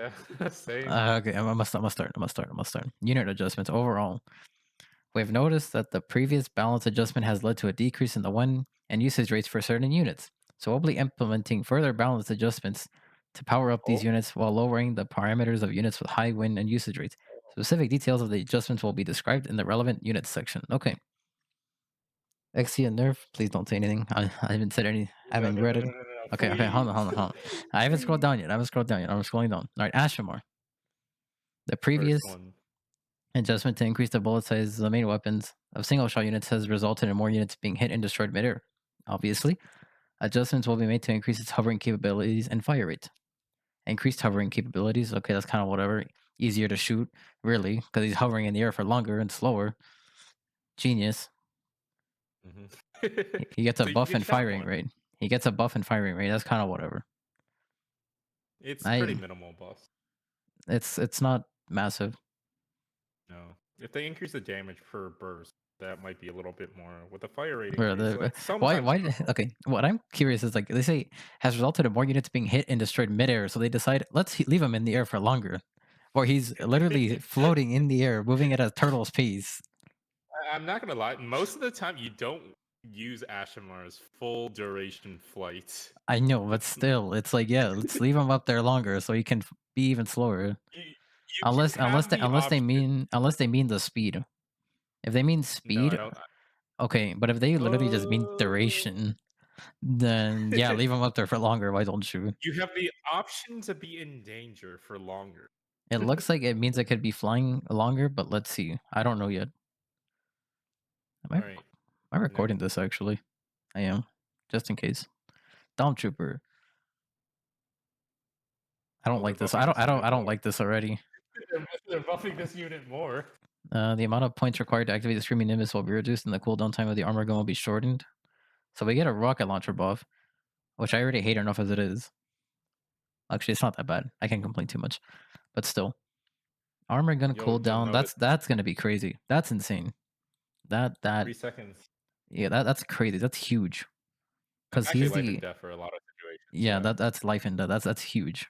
Yeah, same. Okay, I must start. Unit adjustments overall. We've noticed that the previous balance adjustment has led to a decrease in the win and usage rates for certain units. So we'll be implementing further balance adjustments to power up these Oh, units while lowering the parameters of units with high win and usage rates. Specific details of the adjustments will be described in the relevant units section. Okay. Exio nerf, please don't say anything. I haven't said any. I no, haven't no, no, read no, it. no, no, no, Okay, please. hold on. I haven't scrolled Please. down yet. I haven't scrolled down yet. I'm scrolling down. All right, Ashmore. The First previous one. adjustment to increase the bullet size of the main weapons of single shot units has resulted in more units being hit and destroyed midair. Obviously, adjustments will be made to increase its hovering capabilities and fire rate. Increased hovering capabilities, okay, that's kind of whatever. Easier to shoot, really, because he's hovering in the air for longer and slower. Genius. Mhm. He gets a So you buff can in shot firing more. rate. He gets a buff in firing rate. That's kind of whatever. It's pretty I minimal, boss. it's not massive. No. If they increase the damage per burst, that might be a little bit more. With the fire rate Where increase, the like sometimes okay, what I'm curious is like they say has resulted in more units being hit and destroyed midair, so they decide let's leave him in the air for longer, or he's literally floating in the air, moving at a turtle's pace. I'm not gonna lie. Most of the time, you don't use Ashimar's full duration flight. I know, but It's still, it's like yeah, let's leave him up there longer so he can be even slower. you can have the option. Unless they mean the speed. If they mean No, I speed, don't. okay, but if they literally just mean Oh. duration, then yeah, leave him up there for longer. Why don't you? You have the option to be in danger for longer. It looks like it means it could be flying longer, but let's see. I don't know yet. Am I, All am right, I next. recording this actually? I am, just in case. Dom Trooper. I don't Oh, they're like this. buffing this unit I don't more. like this already. They're buffing this unit more. The amount of points required to activate the Screaming Nimbus will be reduced, and the cooldown time of the armor gun will be shortened. So we get a rocket launcher buff, which I already hate enough as it is. Actually, it's not that bad. I can't complain too much, but still, armor gun You'll cooldown. notice That's gonna be crazy. That's insane. That 3 seconds. yeah, that's crazy. That's huge. That's Because actually he's life and the death for a lot of situations. yeah, Yeah. that's life and death. That's huge.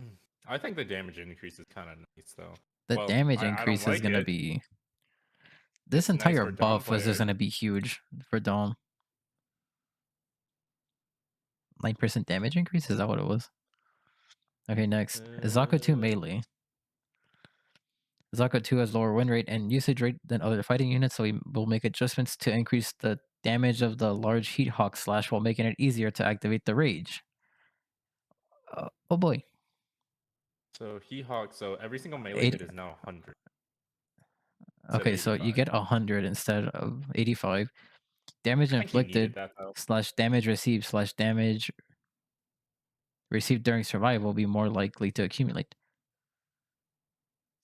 Mm. I think the damage increase is kind of nice, though. The Well, damage I don't increase is like gonna it. be this It's nice entire for Dom buff was just players. gonna be huge for Dom. 9% damage increase? Is that what it was? Okay, next. Zaka 2 Uh, melee. Zaka 2 has lower win rate and usage rate than other fighting units, so we will make adjustments to increase the damage of the large Heat Hawk slash while making it easier to activate the rage. Oh boy. so he hawk. So every single melee hit 80, is now 100 instead of okay, so you 85. get 100 instead of 85. Damage I think he needed inflicted that though. slash damage received slash damage received during survival will be more likely to accumulate.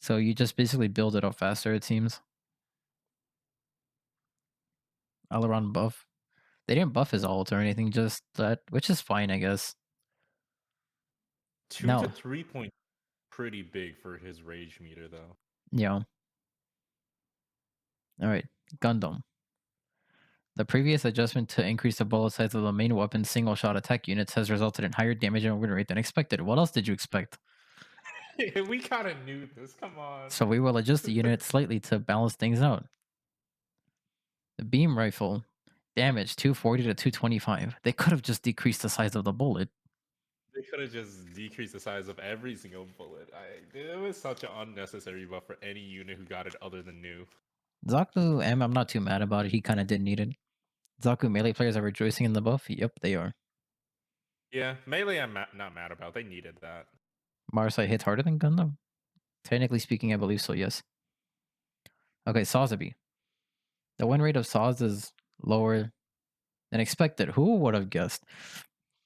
So you just basically build it up faster, it seems. All around buff. They didn't buff his ult or anything, just that, which is fine, I guess. 2 to Now, 3 point pretty big for his rage meter though. yeah. All right, Gundam. The previous adjustment to increase the bullet size of the main weapon's single shot attack units has resulted in higher damage and win rate than expected. What else did you expect? We kind of knew this. Come on. So we will adjust the unit slightly to balance things out. The beam rifle damage 240 to 225. They could have just decreased the size of the bullet. They could have just decreased the size of every single bullet. It was such an unnecessary buff for any unit who got it other than new. Zaku M, I'm not too mad about it. He kind of did need it. Zaku melee players are rejoicing in the buff. Yep, they are. Yeah, melee I'm not mad about. They needed that. Marasai hits harder than Gundam? Technically speaking, I believe so, yes. Okay, Sazabi. The win rate of Saz is lower than expected. Who would have guessed?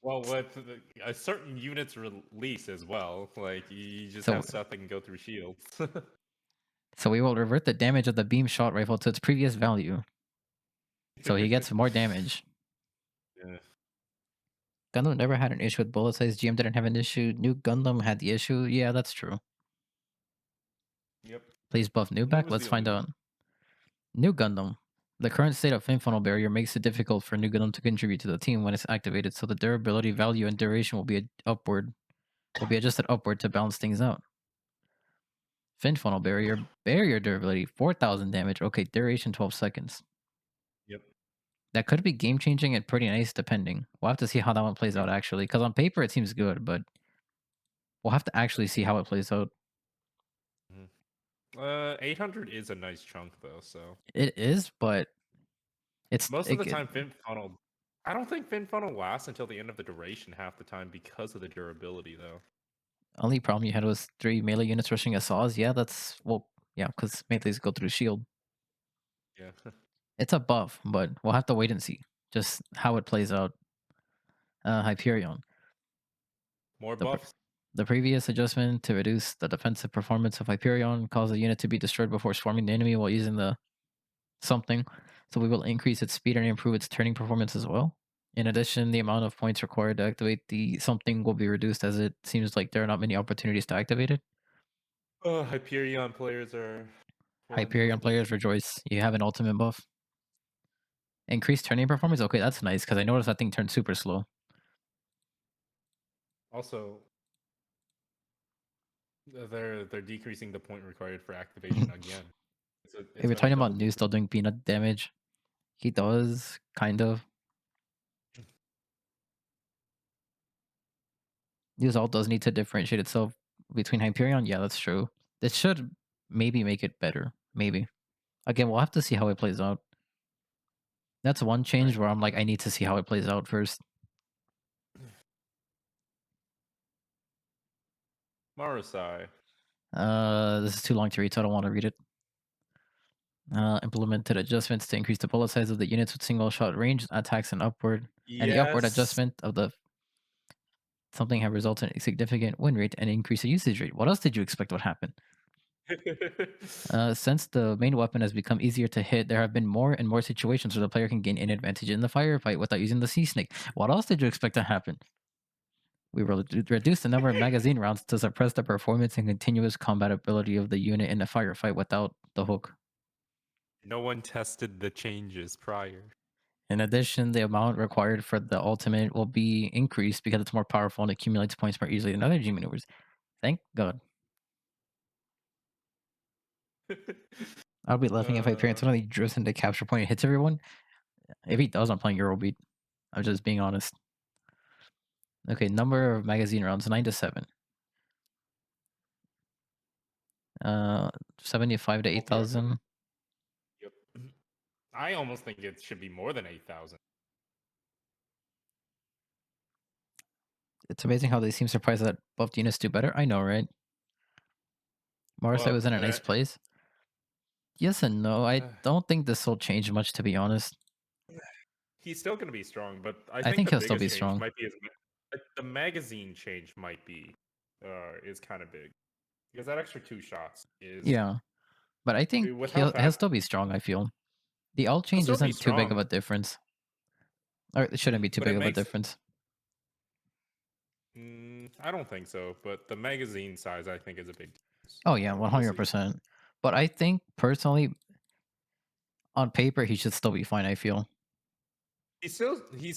Well, with a certain unit's release as well, like you just So, have stuff that can go through shields. so we will revert the damage of the beam shot rifle to its previous value. So he gets more damage. Yeah. Gundam never had an issue with bullet size. GM didn't have an issue. New Gundam had the issue. Yeah, that's true. Yep. Please buff new New back. was Let's the find only out. New Gundam. The current state of fin funnel barrier makes it difficult for new Gundam to contribute to the team when it's activated, so the durability value and duration will be adjusted upward to balance things out. Fin funnel barrier durability 4,000 damage. Okay, duration 12 seconds. Yep. That could be game changing and pretty nice depending. We'll have to see how that one plays out actually, because on paper it seems good, but we'll have to actually see how it plays out. Mhm. 800 is a nice chunk though. So It is, but most of the time, Fin Funnel. I don't think Fin Funnel lasts until the end of the duration half the time because of the durability though. only problem you had was 3 melee units rushing a saws. Yeah, that's well, yeah, because melees go through shield. Yeah. It's a buff, but we'll have to wait and see just how it plays out. Hyperion. More The, pre- buffs. the previous adjustment to reduce the defensive performance of Hyperion caused the unit to be destroyed before swarming the enemy while using the something. So we will increase its speed and improve its turning performance as well. In addition, the amount of points required to activate the something will be reduced as it seems like there are not many opportunities to activate it. Hyperion players are fun. Hyperion players rejoice. You have an ultimate buff. Increased turning performance? Okay, that's nice because I noticed that thing turned super slow. Also, they're decreasing the point required for activation again. If It's we're been a talking about double New decrease. still doing peanut damage, he does, kind of. News all does need to differentiate itself between Hyperion. Yeah, that's true. This should maybe make it better. Maybe. Again, we'll have to see how it plays out. That's one change Right. where I'm like, I need to see how it plays out first. Marasai. This is too long to read, so I don't want to read it. Implemented adjustments to increase the bullet size of the units with single shot range, attacks, and the upward Yes. adjustment of the something have resulted in a significant win rate and increase the usage rate. What else did you expect would happen? Since the main weapon has become easier to hit, there have been more and more situations where the player can gain an advantage in the firefight without using the sea snake. What else did you expect to happen? We reduced the number of magazine rounds to suppress the performance and continuous combat ability of the unit in a firefight without the hook. No one tested the changes prior. In addition, the amount required for the ultimate will be increased because it's more powerful and accumulates points more easily than other G maneuvers. Thank God. I'll be laughing if Hyperion uh, suddenly drifts into capture point and hits everyone. If he does, I'm playing Eurobeat. I'm just being honest. Okay, number of magazine rounds 9 to 7. 75 to okay. 8,000. Yep. I almost think it should be more than 8,000. It's amazing how they seem surprised that buffed units do better. I know, right? Marasai Well, was in a nice place. Yes and no. I don't think this will change much, to be honest. he's still going to be strong, but I I think think the he'll still be biggest change strong. might be the magazine change might be is kind of big because that extra 2 shots is Yeah, but I think with how he'll fast still be strong. I feel the alt he'll change still be isn't too big of strong, a difference, or it shouldn't be too but big it of a makes difference. I don't think so. But the magazine size I think is a big difference. Oh yeah, We'll see. 100%. But I think personally, on paper, he should still be fine. I feel. He's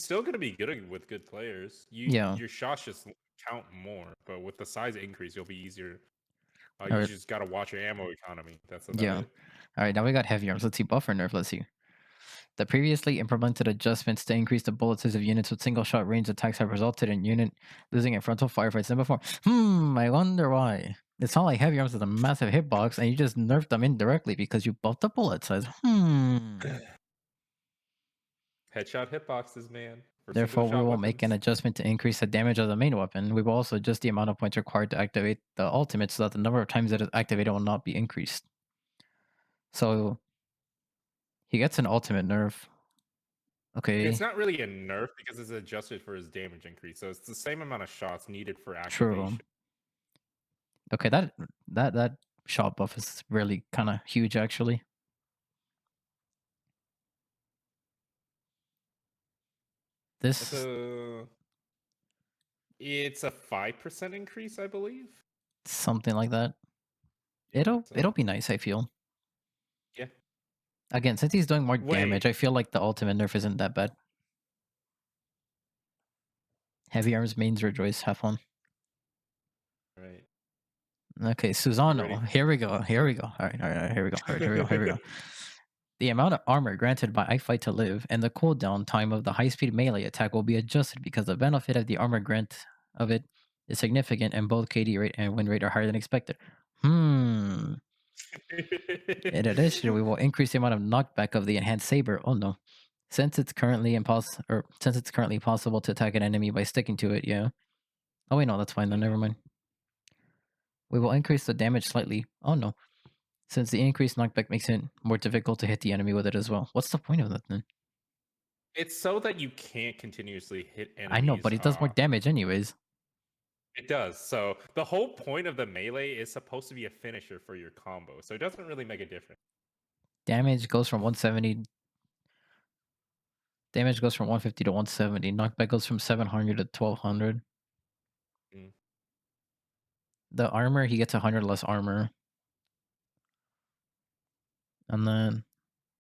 still going to be good with good players. Yeah. Your shots just count more, but with the size increase, you'll be easier. All You right. just got to watch your ammo economy. That's about Yeah. it. All right. Now we got heavy arms. Let's see buffer nerf. Let's see. The previously implemented adjustments to increase the bullet size of units with single shot range attacks have resulted in unit losing in frontal firefights than before. I wonder why. It's not like heavy arms with a massive hitbox and you just nerfed them indirectly because you buffed the bullet size. Headshot hitboxes, man, for single Therefore, we shot will make an weapons. adjustment to increase the damage of the main weapon. We will also adjust the amount of points required to activate the ultimate so that the number of times it is activated will not be increased. So he gets an ultimate nerf. It's Okay, not really a nerf because it's adjusted for his damage increase, so it's the same amount of shots needed for true. activation. Okay, that shot buff is really kind of huge actually. It's This a it's a 5% increase, I believe. something like that. Yeah, It'll so be nice, I feel. yeah. Again, since he's doing more Wait, damage, I feel like the ultimate nerf isn't that bad. Heavy arms mains rejoice. Have fun. right. Okay, You ready Susano. for Here we go. Here we go. All right. Here we go. All right. Here we go. Here we go. The amount of armor granted by I Fight to Live and the cooldown time of the high speed melee attack will be adjusted because the benefit of the armor grant of it is significant and both KD rate and win rate are higher than expected. Hmm. In addition, we will increase the amount of knockback of the enhanced saber. Oh no. Since it's currently possible to attack an enemy by sticking to it, yeah. Oh wait, no, that's fine then, Mhm. never mind. We will increase the damage slightly. Oh no. Since the increased knockback makes it more difficult to hit the enemy with it as well. What's the point of that then? It's so that you can't continuously hit I know, but enemies. it does more damage anyways. It does. So the whole point of the melee is supposed to be a finisher for your combo. So it doesn't really make a difference. Damage goes from 170. Damage goes from 150 to 170. Knockback goes from 700 to 1200. Mm. The armor, he gets 100 less armor. And then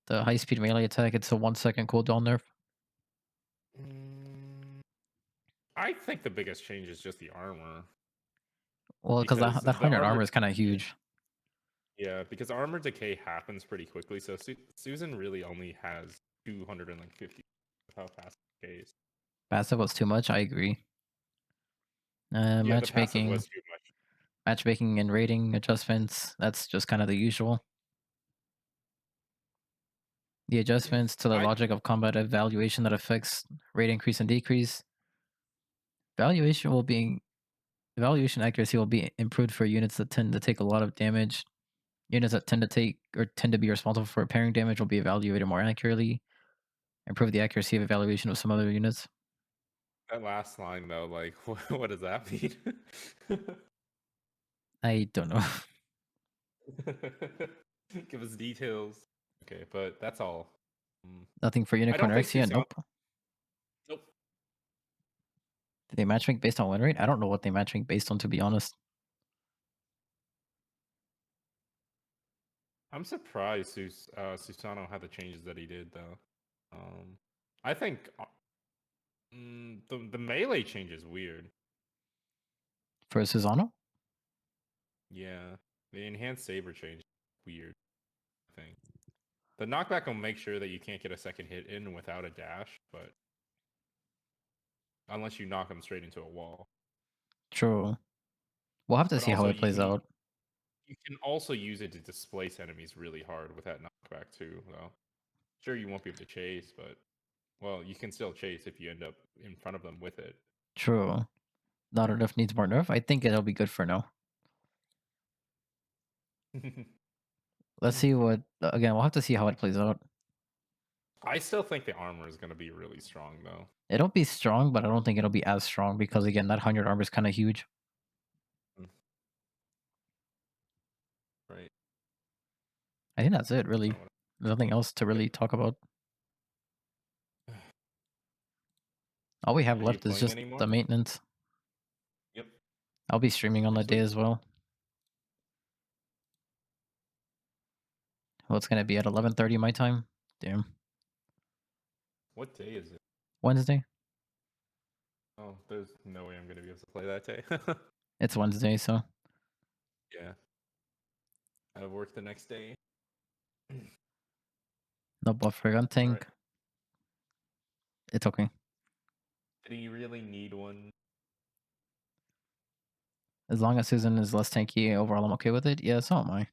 the high speed melee attack, it's a 1 second cooldown nerf. Mm, I think the biggest change is just the armor Well, because because that the 100 armor, armor is kind of yeah, huge. yeah, because armor decay happens pretty quickly. So Susan really only has 250 how fast it decays. Passive was too much. I agree. Yeah, the passive Matchmaking, was too much. matchmaking and rating adjustments. That's just kind of the usual. The adjustments to the I logic of combat evaluation that affects rate increase and decrease. Valuation will be Evaluation accuracy will be improved for units that tend to take a lot of damage. Units that tend to be responsible for repairing damage will be evaluated more accurately. Improve the accuracy of evaluation of some other units. that last line though, like, what does that mean? I don't know. Give us details. Okay, but that's all. Mm, Nothing for I Unicorn don't or think Exio? Susan. Nope. Nope. Do they matchmake based on win rate? I don't know what they matchmake based on, to be honest. I'm surprised Susano had the changes that he did though. I think the melee change is weird. For Susano? Yeah, the enhanced saber change is weird. I think the knockback will make sure that you can't get a second hit in without a dash, but unless you knock him straight into a wall. True. We'll have to But see how also it plays out. you can also use it to displace enemies really hard with that knockback too. Though sure you won't be able to chase, but well you can still chase if you end up in front of them with it. True. Not enough needs more nerf. I think it'll be good for now. Let's see what. Again, we'll have to see how it plays out. I still think the armor is going to be really strong though. It'll be strong, but I don't think it'll be as strong because again, that 100 armor is kind of huge. Mm, right. I think that's it, That's really. not what There's nothing else to yep. really talk about. All we have Are you left is playing just anymore? the maintenance. Yep. I'll be streaming on that day Sweet. as well. Well, it's gonna be at 11:30 my time. Damn. What day is it? Wednesday? Oh, there's no way I'm going to be able to play that day. It's Wednesday, so Yeah. I have work the next day. no buff for gun All tank. right. It's okay. Do you really need one? As long as Susan is less tanky overall, I'm okay with it. Yeah, so am I.